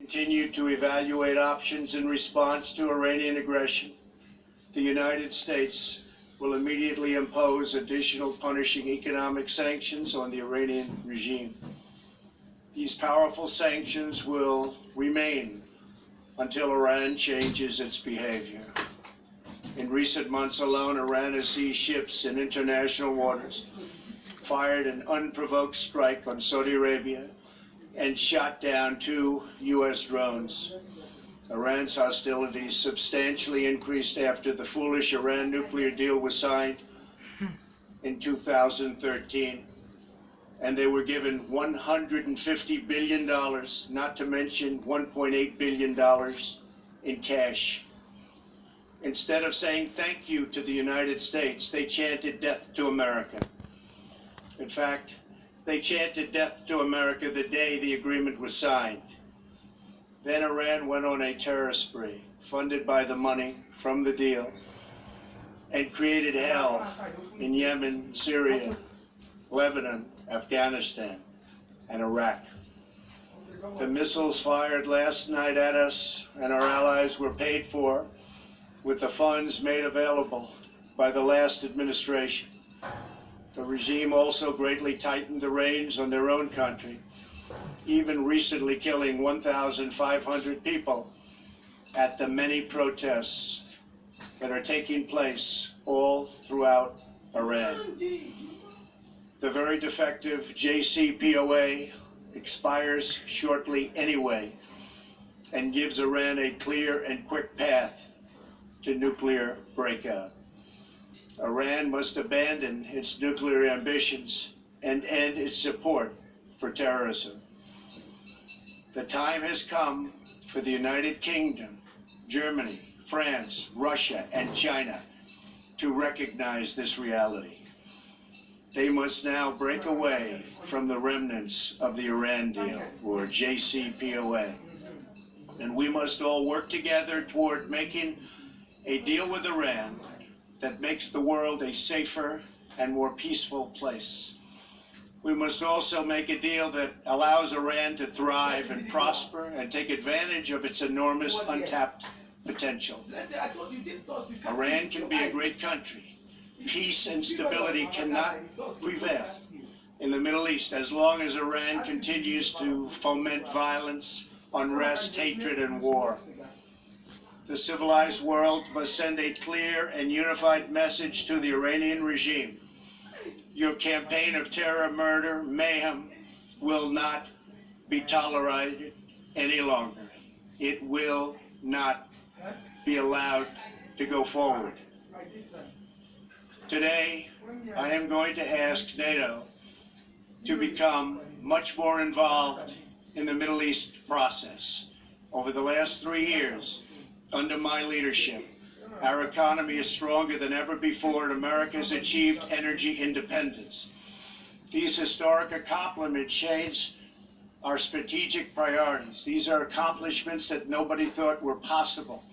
continue to evaluate options in response to Iranian aggression, the United States will immediately impose additional punishing economic sanctions on the Iranian regime. These powerful sanctions will remain until Iran changes its behavior. In recent months alone, Iran has seized ships in international waters, fired an unprovoked strike on Saudi Arabia, and shot down 2 U.S. drones. Iran's hostilities substantially increased after the foolish Iran nuclear deal was signed in 2013, and they were given $150 billion, not to mention $1.8 billion in cash. Instead of saying thank you to the United States, they chanted death to America. In fact, they chanted death to America the day the agreement was signed. Then Iran went on a terror spree, funded by the money from the deal, and created hell in Yemen, Syria, Lebanon, Afghanistan, and Iraq. The missiles fired last night at us and our allies were paid for with the funds made available by the last administration. The regime also greatly tightened the reins on their own country, even recently killing 1,500 people at the many protests that are taking place all throughout Iran. The very defective JCPOA expires shortly anyway and gives Iran a clear and quick path to nuclear breakout. Iran must abandon its nuclear ambitions and end its support for terrorism. The time has come for the United Kingdom, Germany, France, Russia, and China to recognize this reality. They must now break away from the remnants of the Iran deal, or JCPOA. And we must all work together toward making a deal with Iran that makes the world a safer and more peaceful place. We must also make a deal that allows Iran to thrive and prosper and take advantage of its enormous untapped potential. Iran can be a great country. Peace and stability cannot prevail in the Middle East as long as Iran continues to foment violence, unrest, hatred, and war. The civilized world must send a clear and unified message to the Iranian regime. Your campaign of terror, murder, mayhem will not be tolerated any longer. It will not be allowed to go forward. Today, I am going to ask NATO to become much more involved in the Middle East process. Over the last 3 years, under my leadership, our economy is stronger than ever before, and America has achieved energy independence. These historic accomplishments change our strategic priorities. These are accomplishments that nobody thought were possible.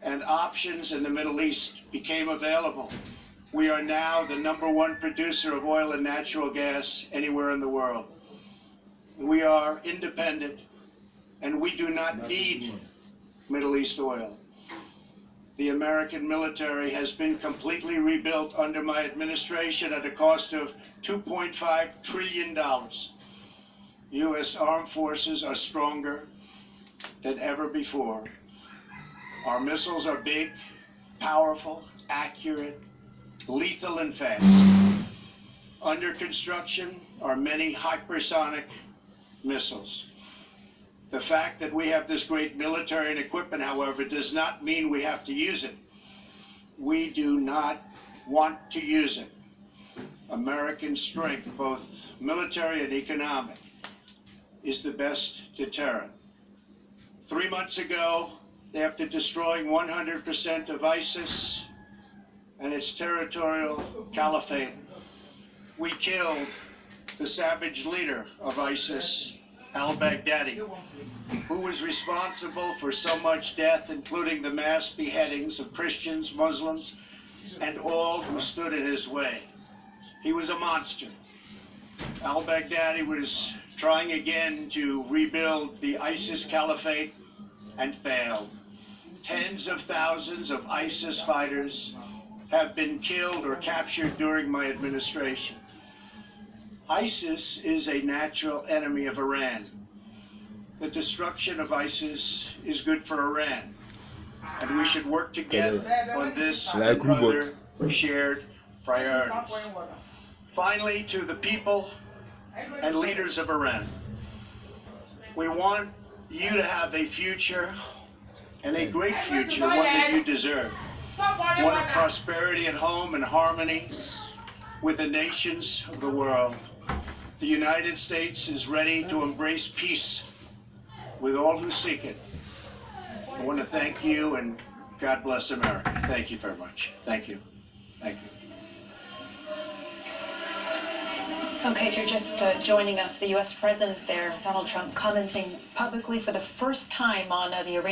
And options in the Middle East became available. We are now the #1 producer of oil and natural gas anywhere in the world. We are independent, and we do not need Middle East oil. The American military has been completely rebuilt under my administration at a cost of $2.5 trillion. U.S. armed forces are stronger than ever before. Our missiles are big, powerful, accurate, lethal, and fast. Under construction are many hypersonic missiles. The fact that we have this great military and equipment, however, does not mean we have to use it. We do not want to use it. American strength, both military and economic, is the best deterrent. 3 months ago, after destroying 100% of ISIS and its territorial caliphate, we killed the savage leader of ISIS, al-Baghdadi, who was responsible for so much death, including the mass beheadings of Christians, Muslims, and all who stood in his way. He was a monster. Al-Baghdadi was trying again to rebuild the ISIS caliphate and failed. Tens of thousands of ISIS fighters have been killed or captured during my administration. ISIS is a natural enemy of Iran. The destruction of ISIS is good for Iran, and we should work together on this and other shared priorities. Finally, to the people and leaders of Iran, we want you to have a future, and a great future, one that you deserve. One of prosperity at home and harmony with the nations of the world. The United States is ready to embrace peace with all who seek it. I want to thank you, and God bless America. Thank you very much. Thank you. Thank you. Okay, if you're just joining us, the U.S. President there, Donald Trump, commenting publicly for the first time on the Iranian